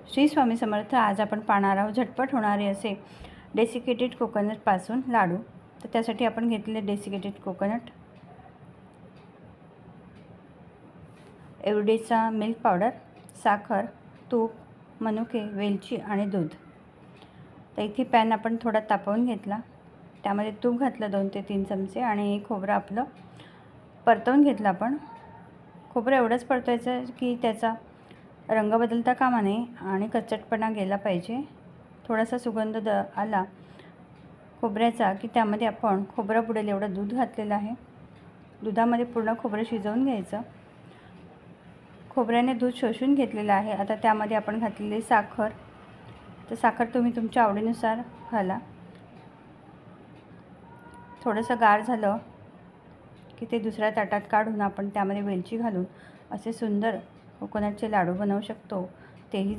श्री स्वामी समर्थ. आज आपण पाहणार आहोत झटपट होणारे असे डेसिकेटेड कोकोनटपासून लाडू. तर त्यासाठी आपण घेतलेले डेसिकेटेड कोकोनट, एवढेचा मिल्क पावडर, साखर, तूप, मनुके, वेलची आणि दूध. तर इथे पॅन आपण थोडा तापवून घेतला, त्यामध्ये तूप घातलं 2 ते 3 चमचे आणि खोबरं आपलं परतवून घेतलं. आपण खोबरं एवढंच परतवायचं की त्याचा रंग बदलता कामा नये आणि कच्चटपणा गेला पाहिजे. थोडासा सुगंध आला खोबऱ्याचा की त्यामध्ये आपण खोबरं बुडेल एवढं दूध घातलेलं आहे. दुधामध्ये पूर्ण खोबरं शिजवून घ्यायचं. खोबऱ्याने दूध शोषून घेतलेलं आहे. आता त्यामध्ये आपण घातलेली साखर, तर साखर तुम्ही तुमच्या आवडीनुसार घाला. थोडंसं गार झालं की ते दुसऱ्या ताटात काढून आपण त्यामध्ये वेलची घालून असे सुंदर कोकोनटचे लाडू बनवू शकतो. तेही